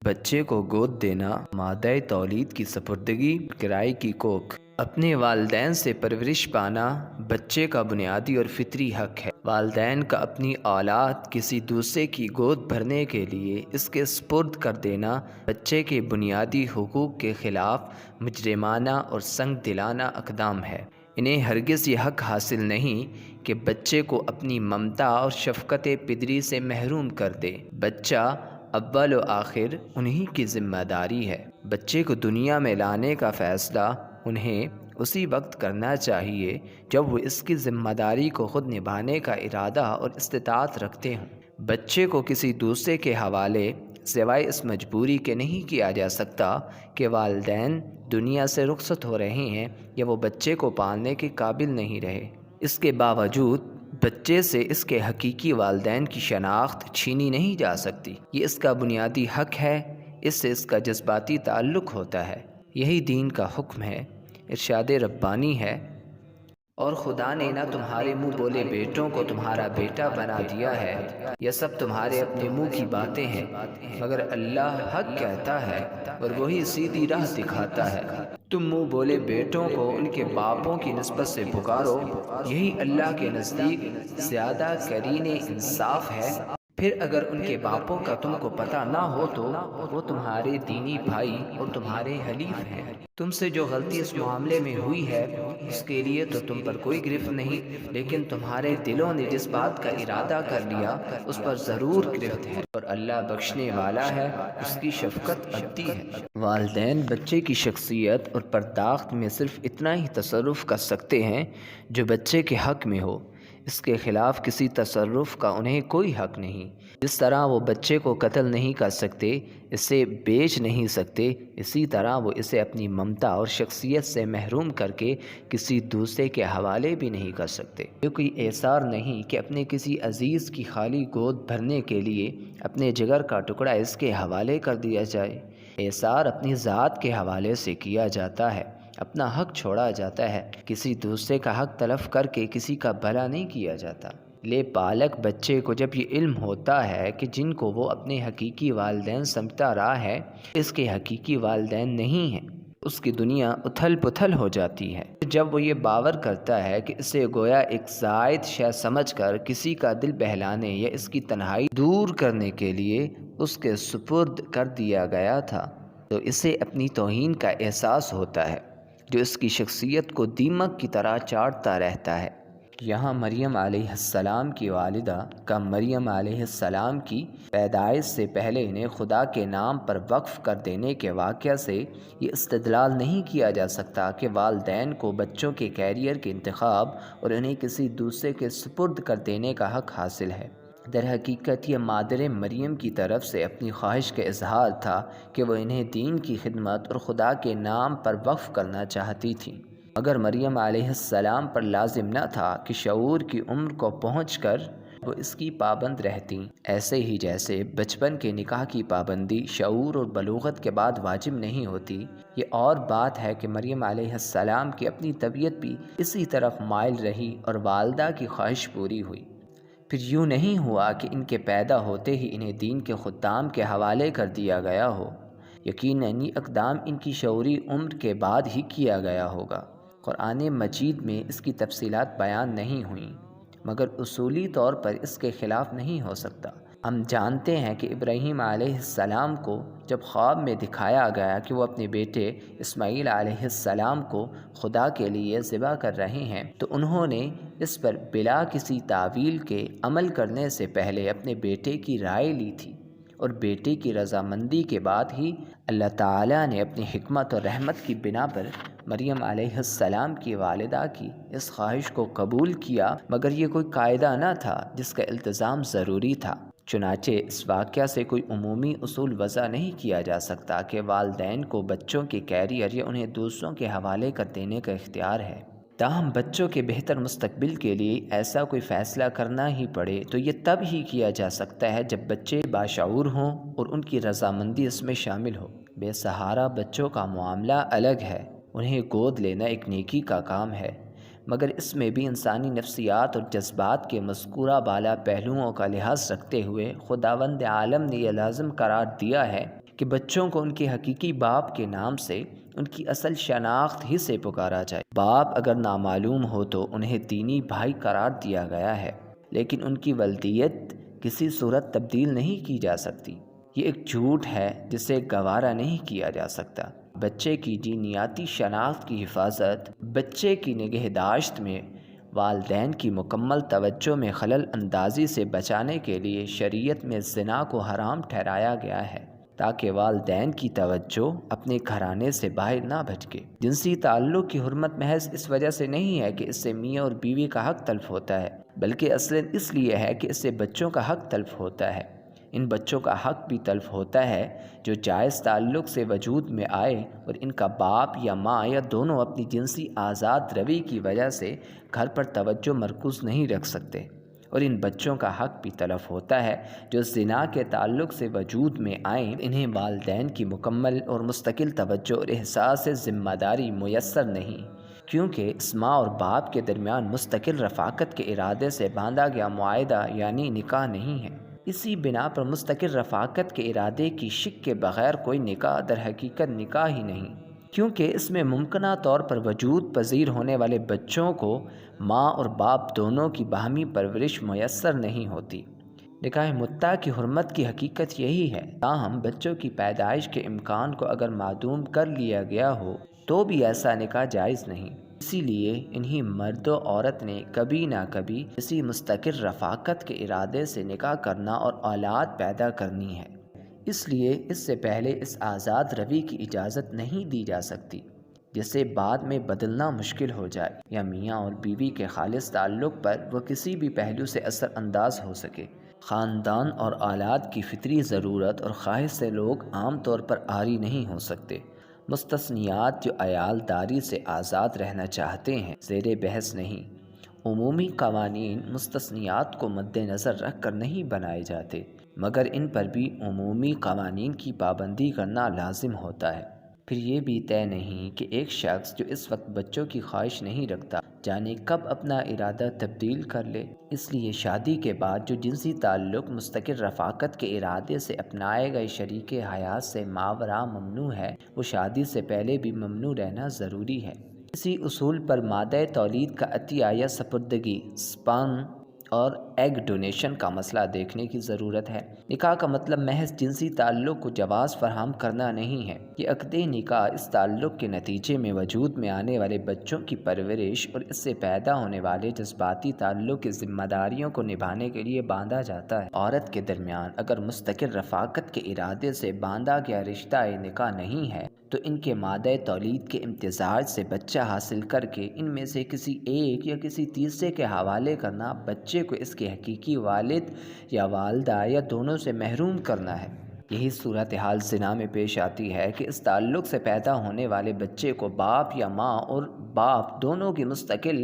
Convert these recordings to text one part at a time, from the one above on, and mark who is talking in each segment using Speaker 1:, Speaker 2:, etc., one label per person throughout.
Speaker 1: بچے کو گود دینا مادہ تولید کی سپردگی، کرائے کی کوکھ۔ اپنے والدین سے پرورش پانا بچے کا بنیادی اور فطری حق ہے۔ والدین کا اپنی اولاد کسی دوسرے کی گود بھرنے کے لیے اس کے سپرد کر دینا بچے کے بنیادی حقوق کے خلاف مجرمانہ اور سنگ دلانہ اقدام ہے۔ انہیں ہرگز یہ حق حاصل نہیں کہ بچے کو اپنی ممتا اور شفقت پدری سے محروم کر دے۔ بچہ اول و آخر انہی کی ذمہ داری ہے۔ بچے کو دنیا میں لانے کا فیصلہ انہیں اسی وقت کرنا چاہیے جب وہ اس کی ذمہ داری کو خود نبھانے کا ارادہ اور استطاعت رکھتے ہوں۔ بچے کو کسی دوسرے کے حوالے سوائے اس مجبوری کے نہیں کیا جا سکتا کہ والدین دنیا سے رخصت ہو رہے ہیں یا وہ بچے کو پالنے کے قابل نہیں رہے۔ اس کے باوجود بچے سے اس کے حقیقی والدین کی شناخت چھینی نہیں جا سکتی۔ یہ اس کا بنیادی حق ہے، اس سے اس کا جذباتی تعلق ہوتا ہے۔ یہی دین کا حکم ہے، ارشاد ربانی ہے، اور خدا نے نہ تمہارے منہ بولے بیٹوں کو تمہارا بیٹا بنا دیا ہے، یہ سب تمہارے اپنے منہ کی باتیں ہیں، مگر اللہ حق کہتا ہے اور وہی سیدھی راہ دکھاتا ہے۔ تم منہ بولے بیٹوں کو ان کے باپوں کی نسبت سے پکارو، یہی اللہ کے نزدیک زیادہ قرین انصاف ہے۔ پھر اگر ان کے باپوں کا تم کو پتہ نہ ہو تو وہ تمہارے دینی بھائی اور تمہارے حلیف ہیں۔ تم سے جو غلطی اس معاملے میں ہوئی ہے اس کے لیے تو تم پر کوئی گرفت نہیں، لیکن تمہارے دلوں نے جس بات کا ارادہ کر لیا اس پر ضرور گرفت ہے، اور اللہ بخشنے والا ہے، اس کی شفقت ابدی ہے۔ والدین بچے کی شخصیت اور پرداخت میں صرف اتنا ہی تصرف کر سکتے ہیں جو بچے کے حق میں ہو، اس کے خلاف کسی تصرف کا انہیں کوئی حق نہیں۔ جس طرح وہ بچے کو قتل نہیں کر سکتے، اسے بیچ نہیں سکتے، اسی طرح وہ اسے اپنی ممتا اور شخصیت سے محروم کر کے کسی دوسرے کے حوالے بھی نہیں کر سکتے۔ یہ کوئی اعصار نہیں کہ اپنے کسی عزیز کی خالی گود بھرنے کے لیے اپنے جگر کا ٹکڑا اس کے حوالے کر دیا جائے۔ اعصار اپنی ذات کے حوالے سے کیا جاتا ہے، اپنا حق چھوڑا جاتا ہے، کسی دوسرے کا حق تلف کر کے کسی کا بھلا نہیں کیا جاتا۔ لے پالک بچے کو جب یہ علم ہوتا ہے کہ جن کو وہ اپنے حقیقی والدین سمجھتا رہا ہے اس کے حقیقی والدین نہیں ہیں، اس کی دنیا اتھل پتھل ہو جاتی ہے۔ جب وہ یہ باور کرتا ہے کہ اسے گویا ایک زائد شے سمجھ کر کسی کا دل بہلانے یا اس کی تنہائی دور کرنے کے لیے اس کے سپرد کر دیا گیا تھا، تو اسے اپنی توہین کا احساس ہوتا ہے جو اس کی شخصیت کو دیمک کی طرح چاٹتا رہتا ہے۔ یہاں مریم علیہ السلام کی والدہ کا مریم علیہ السلام کی پیدائش سے پہلے انہیں خدا کے نام پر وقف کر دینے کے واقعہ سے یہ استدلال نہیں کیا جا سکتا کہ والدین کو بچوں کے کیریئر کے انتخاب اور انہیں کسی دوسرے کے سپرد کر دینے کا حق حاصل ہے۔ در حقیقت یہ مادر مریم کی طرف سے اپنی خواہش کا اظہار تھا کہ وہ انہیں دین کی خدمت اور خدا کے نام پر وقف کرنا چاہتی تھیں، مگر مریم علیہ السلام پر لازم نہ تھا کہ شعور کی عمر کو پہنچ کر وہ اس کی پابند رہتیں، ایسے ہی جیسے بچپن کے نکاح کی پابندی شعور اور بلوغت کے بعد واجب نہیں ہوتی۔ یہ اور بات ہے کہ مریم علیہ السلام کی اپنی طبیعت بھی اسی طرف مائل رہی اور والدہ کی خواہش پوری ہوئی۔ پھر یوں نہیں ہوا کہ ان کے پیدا ہوتے ہی انہیں دین کے خدام کے حوالے کر دیا گیا ہو، یقیناً یہ اقدام ان کی شعوری عمر کے بعد ہی کیا گیا ہوگا۔ قرآن مجید میں اس کی تفصیلات بیان نہیں ہوئیں، مگر اصولی طور پر اس کے خلاف نہیں ہو سکتا۔ ہم جانتے ہیں کہ ابراہیم علیہ السلام کو جب خواب میں دکھایا گیا کہ وہ اپنے بیٹے اسماعیل علیہ السلام کو خدا کے لیے ذبح کر رہے ہیں، تو انہوں نے اس پر بلا کسی تعویل کے عمل کرنے سے پہلے اپنے بیٹے کی رائے لی تھی، اور بیٹے کی رضامندی کے بعد ہی اللہ تعالیٰ نے اپنی حکمت اور رحمت کی بنا پر مریم علیہ السلام کی والدہ کی اس خواہش کو قبول کیا، مگر یہ کوئی قاعدہ نہ تھا جس کا التزام ضروری تھا۔ چنانچہ اس واقعہ سے کوئی عمومی اصول وضع نہیں کیا جا سکتا کہ والدین کو بچوں کے کیریئر یا انہیں دوسروں کے حوالے کر دینے کا اختیار ہے۔ تاہم بچوں کے بہتر مستقبل کے لیے ایسا کوئی فیصلہ کرنا ہی پڑے تو یہ تب ہی کیا جا سکتا ہے جب بچے باشعور ہوں اور ان کی رضامندی اس میں شامل ہو۔ بے سہارا بچوں کا معاملہ الگ ہے، انہیں گود لینا ایک نیکی کا کام ہے، مگر اس میں بھی انسانی نفسیات اور جذبات کے مذکورہ بالا پہلوؤں کا لحاظ رکھتے ہوئے خداوند عالم نے یہ لازم قرار دیا ہے کہ بچوں کو ان کے حقیقی باپ کے نام سے، ان کی اصل شناخت ہی سے پکارا جائے۔ باپ اگر نامعلوم ہو تو انہیں دینی بھائی قرار دیا گیا ہے، لیکن ان کی ولدیت کسی صورت تبدیل نہیں کی جا سکتی۔ یہ ایک جھوٹ ہے جسے گوارا نہیں کیا جا سکتا۔ بچے کی جینیاتی شناخت کی حفاظت، بچے کی نگہداشت میں والدین کی مکمل توجہ میں خلل اندازی سے بچانے کے لیے شریعت میں زنا کو حرام ٹھہرایا گیا ہے، تاکہ والدین کی توجہ اپنے گھرانے سے باہر نہ بھٹکے۔ جنسی تعلق کی حرمت محض اس وجہ سے نہیں ہے کہ اس سے میاں اور بیوی کا حق تلف ہوتا ہے، بلکہ اصلاً اس لیے ہے کہ اس سے بچوں کا حق تلف ہوتا ہے۔ ان بچوں کا حق بھی تلف ہوتا ہے جو جائز تعلق سے وجود میں آئے اور ان کا باپ یا ماں یا دونوں اپنی جنسی آزاد روی کی وجہ سے گھر پر توجہ مرکوز نہیں رکھ سکتے، اور ان بچوں کا حق بھی تلف ہوتا ہے جو زنا کے تعلق سے وجود میں آئیں، انہیں والدین کی مکمل اور مستقل توجہ اور احساس ذمہ داری میسر نہیں، کیونکہ اس ماں اور باپ کے درمیان مستقل رفاقت کے ارادے سے باندھا گیا معاہدہ یعنی نکاح نہیں ہے۔ اسی بنا پر مستقل رفاقت کے ارادے کی شک کے بغیر کوئی نکاح در حقیقت نکاح ہی نہیں، کیونکہ اس میں ممکنہ طور پر وجود پذیر ہونے والے بچوں کو ماں اور باپ دونوں کی باہمی پرورش میسر نہیں ہوتی۔ نکاح متع کی حرمت کی حقیقت یہی ہے، تاہم بچوں کی پیدائش کے امکان کو اگر معدوم کر لیا گیا ہو تو بھی ایسا نکاح جائز نہیں۔ اسی لیے انہی مرد و عورت نے کبھی نہ کبھی اسی مستقل رفاقت کے ارادے سے نکاح کرنا اور اولاد پیدا کرنی ہے، اس لیے اس سے پہلے اس آزاد روی کی اجازت نہیں دی جا سکتی جسے بعد میں بدلنا مشکل ہو جائے، یا میاں اور بیوی کے خالص تعلق پر وہ کسی بھی پہلو سے اثر انداز ہو سکے۔ خاندان اور اولاد کی فطری ضرورت اور خواہش سے لوگ عام طور پر عاری نہیں ہو سکتے۔ مستثنیات جو عیال داری سے آزاد رہنا چاہتے ہیں زیر بحث نہیں۔ عمومی قوانین مستثنیات کو مد نظر رکھ کر نہیں بنائے جاتے، مگر ان پر بھی عمومی قوانین کی پابندی کرنا لازم ہوتا ہے۔ پھر یہ بھی طے نہیں کہ ایک شخص جو اس وقت بچوں کی خواہش نہیں رکھتا جانے کب اپنا ارادہ تبدیل کر لے۔ اس لیے شادی کے بعد جو جنسی تعلق مستقل رفاقت کے ارادے سے اپنائے گئے شریک حیات سے ماوراء ممنوع ہے، وہ شادی سے پہلے بھی ممنوع رہنا ضروری ہے۔ اسی اصول پر مادہ تولید کا عطیہ یا سپردگی، سپرم اور ایگ ڈونیشن کا مسئلہ دیکھنے کی ضرورت ہے۔ نکاح کا مطلب محض جنسی تعلق کو جواز فراہم کرنا نہیں ہے۔ یہ عقد نکاح اس تعلق کے نتیجے میں وجود میں آنے والے بچوں کی پرورش اور اس سے پیدا ہونے والے جذباتی تعلق کی ذمہ داریوں کو نبھانے کے لیے باندھا جاتا ہے۔ عورت کے درمیان اگر مستقل رفاقت کے ارادے سے باندھا گیا رشتہ نکاح نہیں ہے تو ان کے مادہ تولید کے امتزاج سے بچہ حاصل کر کے ان میں سے کسی ایک یا کسی تیسرے کے حوالے کرنا بچے کو اس کے حقیقی والد یا والدہ یا دونوں سے محروم کرنا ہے۔ یہی صورتحال زنا میں پیش آتی ہے کہ اس تعلق سے پیدا ہونے والے بچے کو باپ یا ماں اور باپ دونوں کی مستقل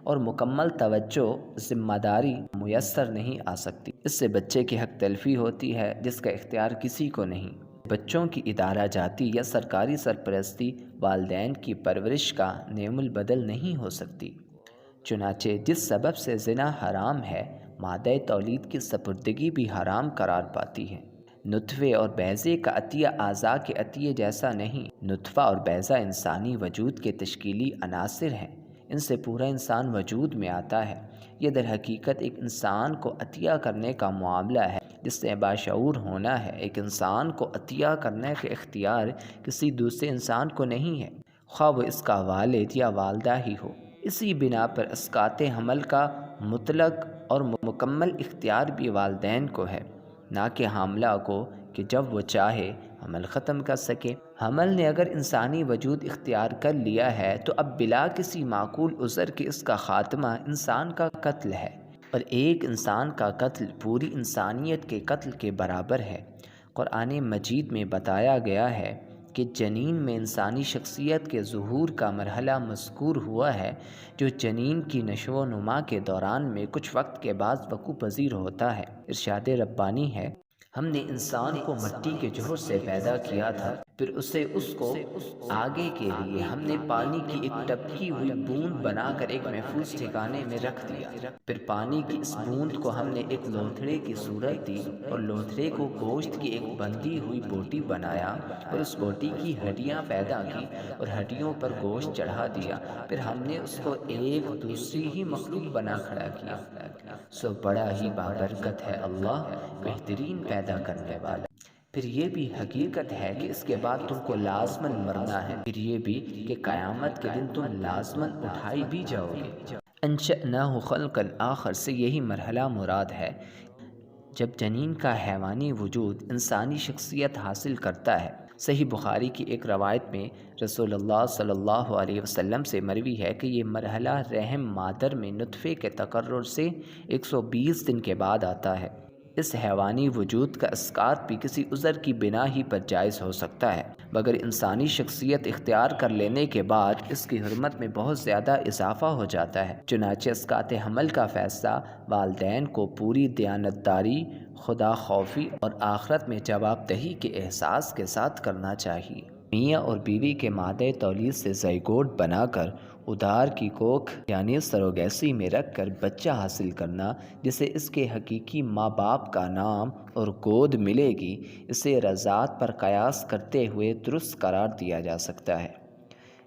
Speaker 1: اور مکمل توجہ ذمہ داری میسر نہیں آ سکتی۔ اس سے بچے کی حق تلفی ہوتی ہے جس کا اختیار کسی کو نہیں۔ بچوں کی ادارہ جاتی یا سرکاری سرپرستی والدین کی پرورش کا نعم البدل نہیں ہو سکتی۔ چنانچہ جس سبب سے زنا حرام ہے، مادہ تولید کی سپردگی بھی حرام قرار پاتی ہے۔ نطفے اور بیضے کا عطیہ اعضاء کے عطیے جیسا نہیں۔ نطفہ اور بیضہ انسانی وجود کے تشکیلی عناصر ہیں، ان سے پورا انسان وجود میں آتا ہے۔ یہ در حقیقت ایک انسان کو عطیہ کرنے کا معاملہ ہے جس سے باشعور ہونا ہے۔ ایک انسان کو عطیہ کرنے کا اختیار کسی دوسرے انسان کو نہیں ہے، خواہ وہ اس کا والد یا والدہ ہی ہو۔ اسی بنا پر اسقاط حمل کا مطلق اور مکمل اختیار بھی والدین کو ہے، نہ کہ حاملہ کو کہ جب وہ چاہے حمل ختم کر سکے۔ حمل نے اگر انسانی وجود اختیار کر لیا ہے تو اب بلا کسی معقول عذر کے اس کا خاتمہ انسان کا قتل ہے، اور ایک انسان کا قتل پوری انسانیت کے قتل کے برابر ہے۔ قرآن مجید میں بتایا گیا ہے کہ جنین میں انسانی شخصیت کے ظہور کا مرحلہ مذکور ہوا ہے جو جنین کی نشو و نما کے دوران میں کچھ وقت کے بعد وقوع پذیر ہوتا ہے۔ ارشاد ربانی ہے، ہم نے انسان کو مٹی کے جوہر سے پیدا کیا تھا، پھر اس کو آگے کے لیے ہم نے پانی کی ایک ٹپکی ہوئی بوند بنا کر ایک محفوظ ٹھکانے میں رکھ دیا۔ پھر پانی کی اس بوند کو ہم نے ایک لوتھڑے کی صورت دی اور لوتھڑے کو گوشت کی ایک بندھی ہوئی بوٹی بنایا اور اس بوٹی کی ہڈیاں پیدا کی اور ہڈیوں پر گوشت چڑھا دیا۔ پھر ہم نے اس کو ایک دوسری ہی مخلوق بنا کھڑا کیا۔ سو بڑا ہی بابرکت ہے اللہ، بہترین پیدا کرنے والا۔ پھر یہ بھی حقیقت ہے کہ اس کے بعد تم کو لازماً مرنا ہے، پھر یہ بھی کہ قیامت کے دن تم لازماً اٹھائی بھی جاؤ گے۔ انشأناہ خلقا آخر سے یہی مرحلہ مراد ہے جب جنین کا حیوانی وجود انسانی شخصیت حاصل کرتا ہے۔ صحیح بخاری کی ایک روایت میں رسول اللہ صلی اللہ علیہ وسلم سے مروی ہے کہ یہ مرحلہ رحم مادر میں نطفے کے تقرر سے 120 دن کے بعد آتا ہے۔ اس حیوانی وجود کا اسقاط بھی کسی عذر کی بنا ہی پر جائز ہو سکتا ہے، مگر انسانی شخصیت اختیار کر لینے کے بعد اس کی حرمت میں بہت زیادہ اضافہ ہو جاتا ہے۔ چنانچہ اسقاط حمل کا فیصلہ والدین کو پوری دیانتداری، خدا خوفی اور آخرت میں جواب دہی کے احساس کے ساتھ کرنا چاہیے۔ میاں اور بیوی کے مادہ تولید سے زائگوٹ بنا کر ادار کی کوکھ یعنی سروگیسی میں رکھ کر بچہ حاصل کرنا، جسے اس کے حقیقی ماں باپ کا نام اور گود ملے گی، اسے رضاعت پر قیاس کرتے ہوئے درست قرار دیا جا سکتا ہے۔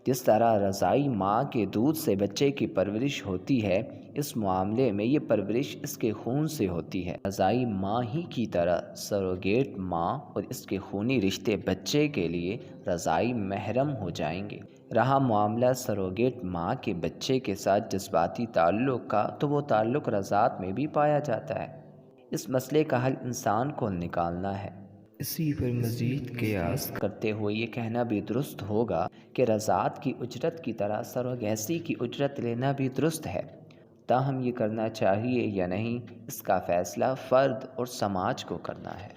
Speaker 1: جس طرح رضاعی ماں کے دودھ سے بچے کی پرورش ہوتی ہے، اس معاملے میں یہ پرورش اس کے خون سے ہوتی ہے۔ رضاعی ماں ہی کی طرح سروگیٹ ماں اور اس کے خونی رشتے بچے کے لیے رضاعی محرم ہو جائیں گے۔ رہا معاملہ سروگیٹ ماں کے بچے کے ساتھ جذباتی تعلق کا، تو وہ تعلق رضاعت میں بھی پایا جاتا ہے۔ اس مسئلے کا حل انسان کو نکالنا ہے۔ اسی پر مزید قیاس کرتے ہوئے یہ کہنا بھی درست ہوگا کہ رضاعت کی اجرت کی طرح سروگیسی کی اجرت لینا بھی درست ہے۔ تاہم یہ کرنا چاہیے یا نہیں، اس کا فیصلہ فرد اور سماج کو کرنا ہے۔